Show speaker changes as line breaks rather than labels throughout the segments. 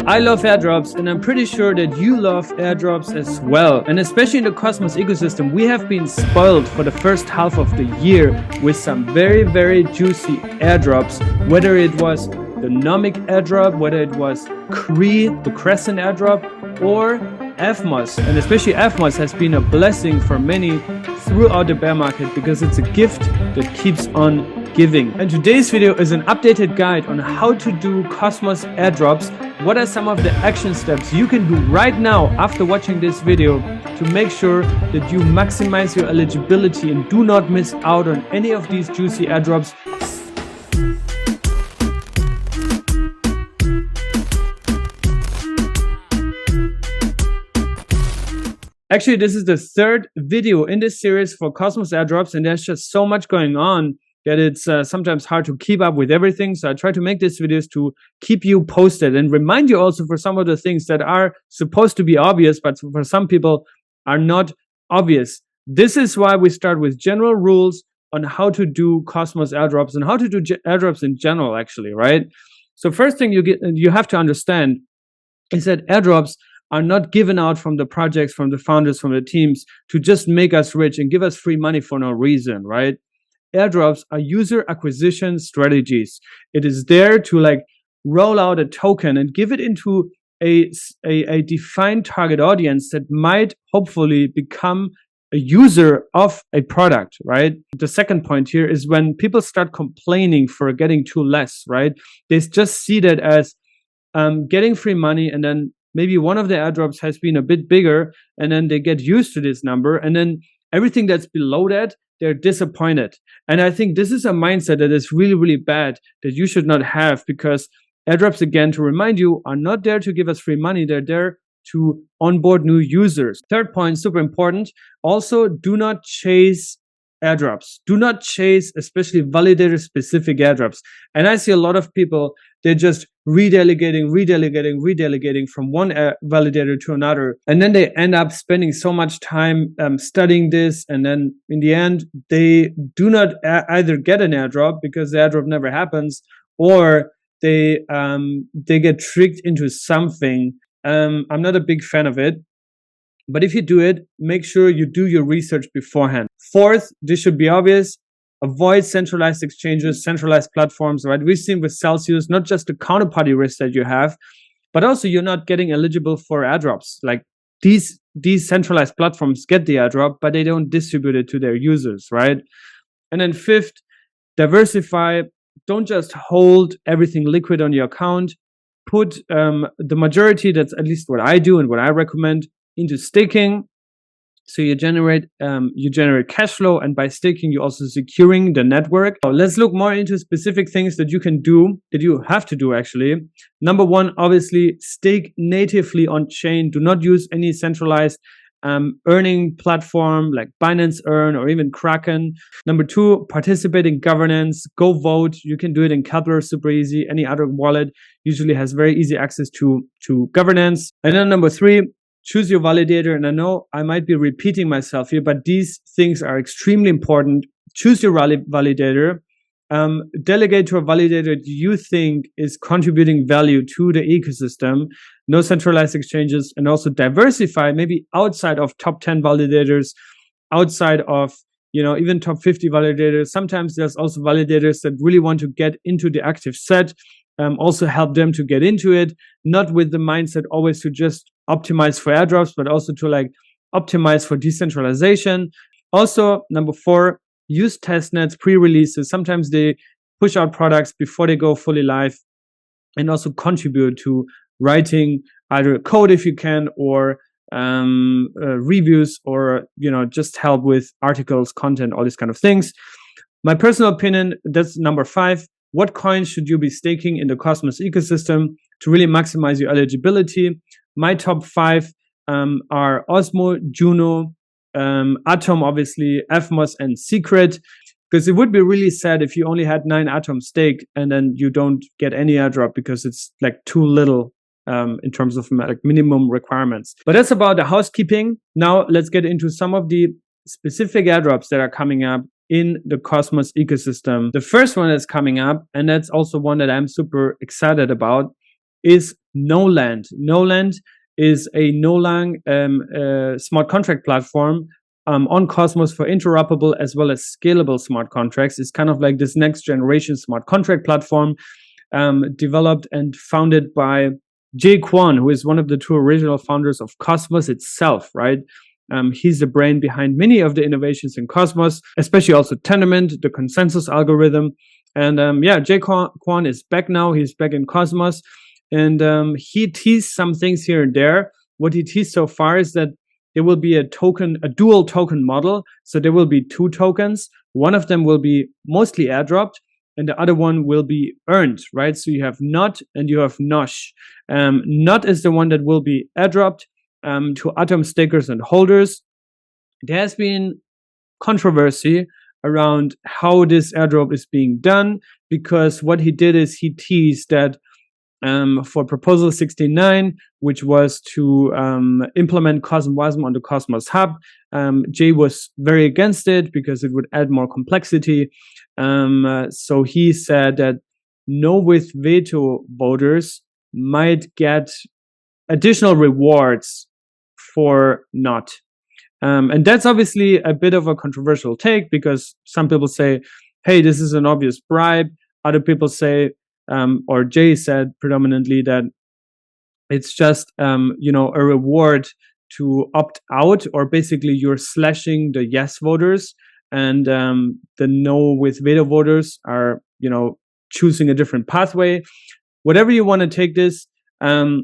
I love airdrops, and I'm pretty sure that you love airdrops as well. And especially in the Cosmos ecosystem, we have been spoiled for the first half of the year with some very, very juicy airdrops, whether it was the Nomic airdrop, whether it was the Crescent airdrop, or Evmos. And especially Evmos has been a blessing for many throughout the bear market because it's a gift that keeps on giving. And today's video is an updated guide on how to do Cosmos airdrops. What are some of the action steps you can do right now after watching this video to make sure that you maximize your eligibility and do not miss out on any of these juicy airdrops. Actually, this is the third video in this series for Cosmos airdrops, and there's just so much going on that it's sometimes hard to keep up with everything. So I try to make these videos to keep you posted and remind you also for some of the things that are supposed to be obvious, but for some people are not obvious. This is why we start with general rules on how to do Cosmos airdrops and how to do airdrops in general, actually, right? So first thing you have to understand is that airdrops are not given out from the projects, from the founders, from the teams to just make us rich and give us free money for no reason, right? Airdrops are user acquisition strategies. It is there to like roll out a token and give it into a defined target audience that might hopefully become a user of a product, right? The second point here is when people start complaining for getting too less, right? They just see that as getting free money, and then maybe one of the airdrops has been a bit bigger, and then they get used to this number, and then everything that's below that, they're disappointed. And I think this is a mindset that is really, really bad that you should not have, because airdrops, again, to remind you, are not there to give us free money. They're there to onboard new users. Third point, super important. Also, do not chase airdrops. Do not chase especially validator specific airdrops. And I see a lot of people, they're just redelegating from one validator to another. And then they end up spending so much time studying this. And then in the end, they do not either get an airdrop because the airdrop never happens, or they get tricked into something. I'm not a big fan of it. But if you do it, make sure you do your research beforehand. Fourth, this should be obvious. Avoid centralized exchanges, centralized platforms, right? We've seen with Celsius, not just the counterparty risk that you have, but also you're not getting eligible for airdrops. Like these centralized platforms get the airdrop, but they don't distribute it to their users, right? And then fifth, diversify. Don't just hold everything liquid on your account. Put the majority, that's at least what I do and what I recommend, into staking. So you generate cash flow, and by staking you're also securing the network. So let's look more into specific things that you can do, that you have to do actually. Number one, obviously stake natively on chain. Do not use any centralized earning platform like Binance Earn or even Kraken. Number two, participate in governance. Go vote. You can do it in Kepler, super easy. Any other wallet usually has very easy access to governance. And then number three, choose your validator. And I know I might be repeating myself here, but these things are extremely important. Choose your validator. Delegate to a validator that you think is contributing value to the ecosystem. No centralized exchanges, and also diversify maybe outside of top 10 validators, outside of, even top 50 validators. Sometimes there's also validators that really want to get into the active set. Also help them to get into it, not with the mindset always to just optimize for airdrops, but also to like optimize for decentralization. Also, number four, use testnets, pre-releases. Sometimes they push out products before they go fully live, and also contribute to writing either code if you can, or reviews, or just help with articles, content, all these kind of things. My personal opinion, that's number five. What coins should you be staking in the Cosmos ecosystem to really maximize your eligibility? My top five are OSMO, JUNO, Atom, obviously, Evmos, and Secret. Because it would be really sad if you only had 9 Atom stake and then you don't get any airdrop because it's like too little in terms of like minimum requirements. But that's about the housekeeping. Now let's get into some of the specific airdrops that are coming up in the Cosmos ecosystem. The first one that's coming up, and that's also one that I'm super excited about, is GNO Land. GNO Land is a no-lang smart contract platform on Cosmos for interoperable as well as scalable smart contracts. It's kind of like this next generation smart contract platform developed and founded by Jae Kwon, who is one of the two original founders of Cosmos itself, right? He's the brain behind many of the innovations in Cosmos, especially also Tendermint, the consensus algorithm. And yeah, Jae Kwon is back now. He's back in Cosmos. And he teased some things here and there. What he teased so far is that there will be a dual token model. So there will be two tokens. One of them will be mostly airdropped, and the other one will be earned, right? So you have NOT and you have NOSH. NOT is the one that will be airdropped to Atom stakers and holders. There has been controversy around how this airdrop is being done, because what he did is he teased that for proposal 69, which was to implement CosmWasm on the Cosmos Hub, Jay was very against it because it would add more complexity. So he said that no with veto voters might get additional rewards for not. And that's obviously a bit of a controversial take, because some people say, hey, this is an obvious bribe. Other people say, or Jay said predominantly, that it's just you know, a reward to opt out, or basically you're slashing the yes voters, and the no with veto voters are, you know, choosing a different pathway. Whatever you want to take this, GNO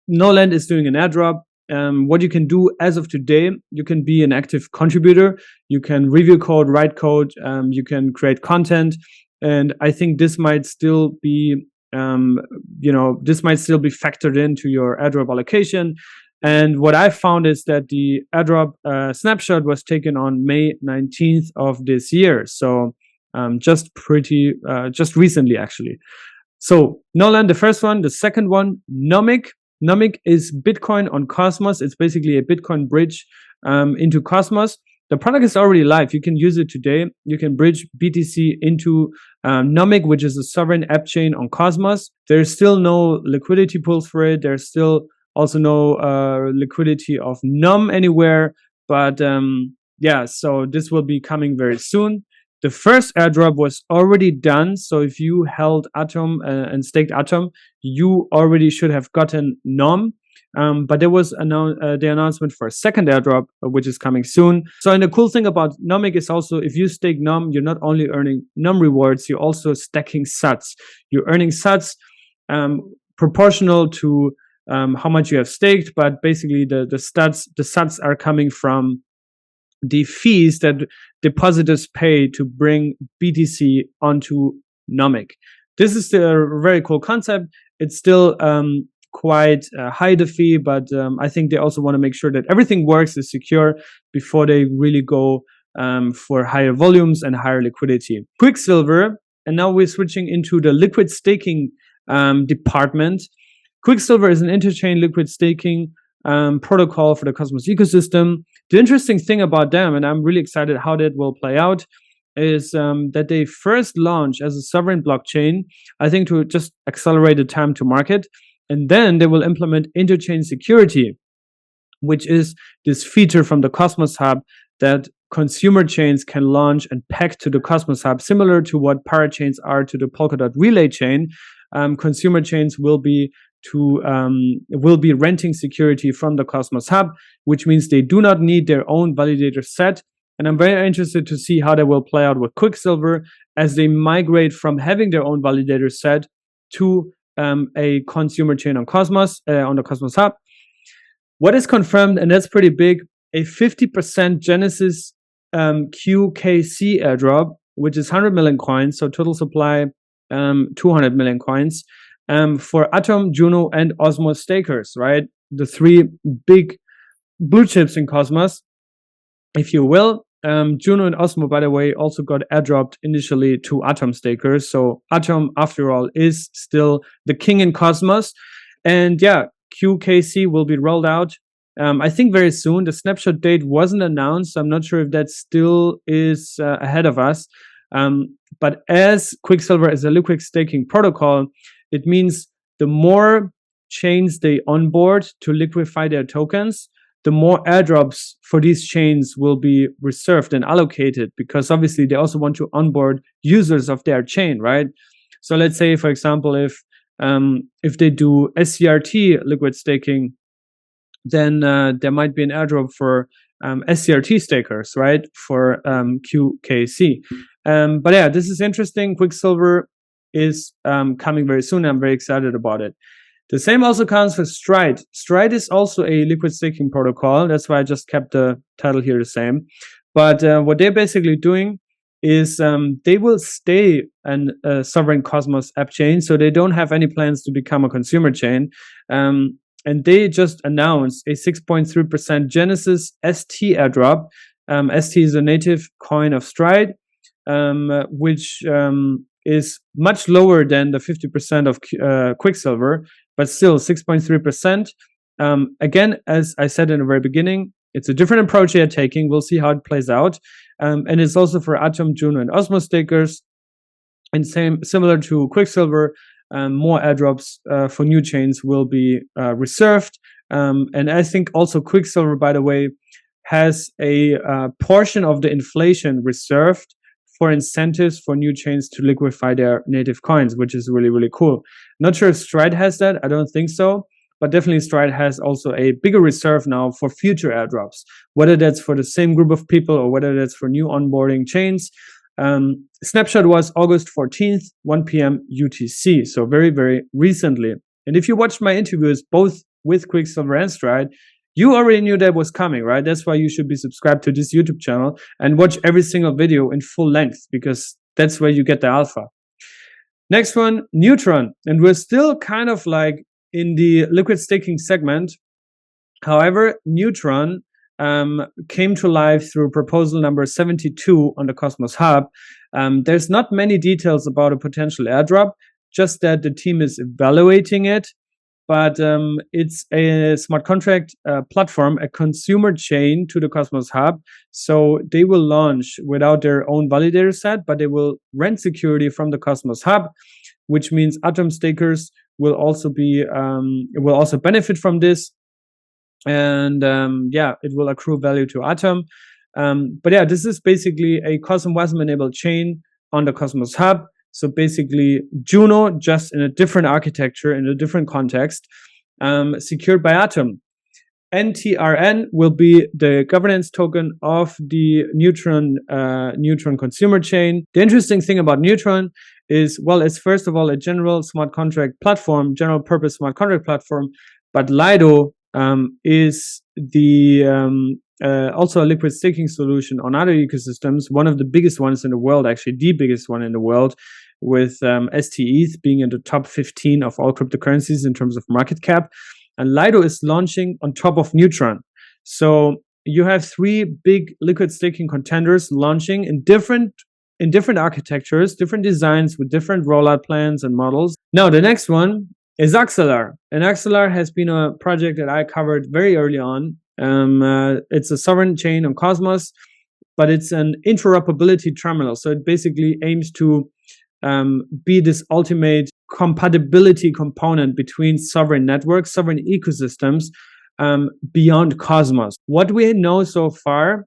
Land is doing an airdrop. What you can do as of today, you can be an active contributor, you can review code, write code, you can create content. And I think this might still be, you know, this might still be factored into your airdrop allocation. And what I found is that the airdrop snapshot was taken on May 19th of this year. So just recently, actually. So GNO Land, the first one. The second one, Nomic. Nomic is Bitcoin on Cosmos. It's basically a Bitcoin bridge into Cosmos. The product is already live. You can use it today. You can bridge BTC into Nomic, which is a sovereign app chain on Cosmos. There's still no liquidity pools for it. There's still also no liquidity of NOM anywhere. But yeah, so this will be coming very soon. The first airdrop was already done. So if you held Atom and staked Atom, you already should have gotten NOM. But there was the announcement for a second airdrop, which is coming soon. So, and the cool thing about Nomic is also, if you stake NOM, you're not only earning NOM rewards, you're also stacking sats. You're earning sats proportional to how much you have staked, but basically the sats are coming from the fees that depositors pay to bring BTC onto Nomic. This is a very cool concept. It's still quite high the fee, but I think they also want to make sure that everything works, is secure, before they really go for higher volumes and higher liquidity. Quicksilver, and now we're switching into the liquid staking department. Quicksilver is an interchain liquid staking protocol for the Cosmos ecosystem. The interesting thing about them, and I'm really excited how that will play out, is that they first launched as a sovereign blockchain, I think to just accelerate the time to market. And then they will implement interchain security, which is this feature from the Cosmos Hub that consumer chains can launch and pack to the Cosmos Hub, similar to what parachains are to the Polkadot relay chain. Consumer chains will be renting security from the Cosmos Hub, which means they do not need their own validator set. And I'm very interested to see how that will play out with Quicksilver as they migrate from having their own validator set to a consumer chain on Cosmos, on the Cosmos Hub. What is confirmed, and that's pretty big, a 50% Genesis QKC airdrop, which is 100 million coins, so total supply 200 million coins, for Atom, JUNO, and OSMO stakers, right? The three big blue chips in Cosmos, if you will. JUNO and OSMO, by the way, also got airdropped initially to Atom stakers. So Atom, after all, is still the king in Cosmos. And yeah, QKC will be rolled out, I think, very soon. The snapshot date wasn't announced. So I'm not sure if that still is ahead of us. But as Quicksilver is a liquid staking protocol, it means the more chains they onboard to liquefy their tokens, the more airdrops for these chains will be reserved and allocated, because obviously they also want to onboard users of their chain, right? So let's say, for example, if they do SCRT liquid staking, then there might be an airdrop for SCRT stakers, right? For QKC. But yeah, this is interesting. Quicksilver is coming very soon. I'm very excited about it. The same also counts for Stride. Stride is also a liquid staking protocol. That's why I just kept the title here the same. But what they're basically doing is they will stay a sovereign Cosmos app chain, so they don't have any plans to become a consumer chain. And they just announced a 6.3% Genesis ST airdrop. ST is a native coin of Stride, which is much lower than the 50% of Quicksilver, but still 6.3%. Again, as I said in the very beginning, it's a different approach they're taking. We'll see how it plays out. And it's also for Atom, JUNO, and OSMO stakers. And similar to Quicksilver, more airdrops for new chains will be reserved. And I think also Quicksilver, by the way, has a portion of the inflation reserved for incentives for new chains to liquefy their native coins, which is really, really cool. Not sure if Stride has that. I don't think so. But definitely Stride has also a bigger reserve now for future airdrops, whether that's for the same group of people or whether that's for new onboarding chains. Snapshot was August 14th, 1 p.m. UTC, so very, very recently. And if you watched my interviews, both with Quicksilver and Stride, you already knew that was coming, right? That's why you should be subscribed to this YouTube channel and watch every single video in full length, because that's where you get the alpha. Next one, Neutron. And we're still kind of like in the liquid staking segment. However, Neutron came to life through proposal number 72 on the Cosmos Hub. There's not many details about a potential airdrop, just that the team is evaluating it. But it's a smart contract platform, a consumer chain to the Cosmos Hub. So they will launch without their own validator set, but they will rent security from the Cosmos Hub, which means Atom stakers will also benefit from this. And yeah, it will accrue value to Atom. But yeah, this is basically a WASM enabled chain on the Cosmos Hub. So basically JUNO, just in a different architecture, in a different context, secured by Atom. NTRN will be the governance token of the Neutron consumer chain. The interesting thing about Neutron is, well, it's first of all a general smart contract platform, general purpose smart contract platform, but Lido is the also a liquid staking solution on other ecosystems, one of the biggest ones in the world, actually the biggest one in the world, with STETH being in the top 15 of all cryptocurrencies in terms of market cap. And Lido is launching on top of Neutron. So you have three big liquid staking contenders launching in different architectures, different designs with different rollout plans and models. Now, the next one is Axelar. And Axelar has been a project that I covered very early on. It's a sovereign chain on Cosmos, but it's an interoperability terminal. So it basically aims to be this ultimate compatibility component between sovereign networks, sovereign ecosystems beyond Cosmos. What we know so far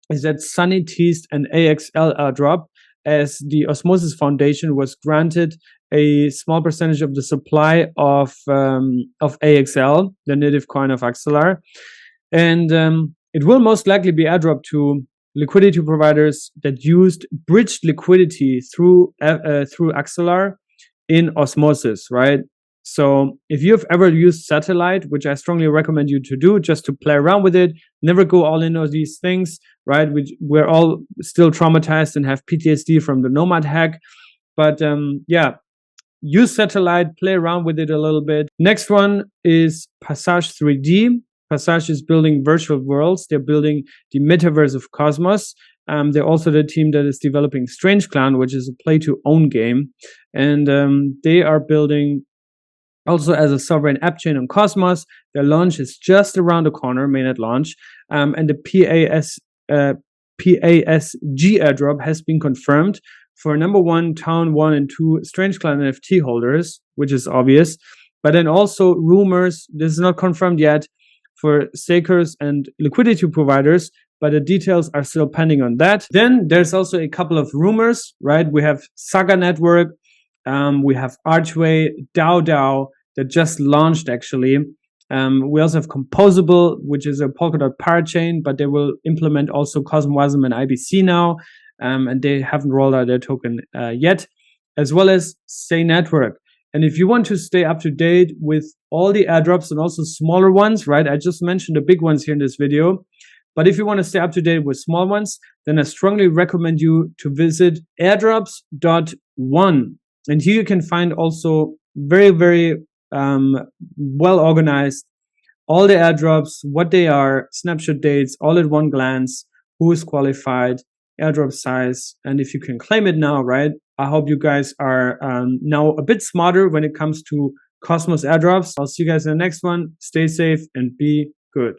is that Sunny teased an AXL airdrop, as the Osmosis Foundation was granted a small percentage of the supply of AXL, the native coin of Axelar. And it will most likely be airdropped to liquidity providers that used bridged liquidity through Axelar in Osmosis, right? So if you've ever used Satellite, which I strongly recommend you to do, just to play around with it, never go all in on these things, right? We're all still traumatized and have PTSD from the Nomad hack. But yeah, use Satellite, play around with it a little bit. Next one is Passage3d. Passage is building virtual worlds. They're building the metaverse of Cosmos. They're also the team that is developing Strange Clan, which is a play-to-own game. And they are building also as a sovereign app chain on Cosmos. Their launch is just around the corner, mainnet launch. And the PASG airdrop has been confirmed for number 1, Town 1 and 2 Strange Clan NFT holders, which is obvious. but then also rumors. This is not confirmed yet for stakers and liquidity providers, but the details are still pending on that. Then there's also a couple of rumors, right? We have Saga Network, we have Archway, DAO that just launched actually. We also have Composable, which is a Polkadot parachain, but they will implement also CosmWasm and IBC now, and they haven't rolled out their token yet, as well as Stay Network. And if you want to stay up to date with all the airdrops and also smaller ones, right? I just mentioned the big ones here in this video. But if you want to stay up to date with small ones, then I strongly recommend you to visit Airdrops.one. And here you can find also very, very well organized all the airdrops, what they are, snapshot dates, all at one glance, who is qualified, airdrop size, and if you can claim it now, right? I hope you guys are now a bit smarter when it comes to Cosmos airdrops. I'll see you guys in the next one. Stay safe and be good.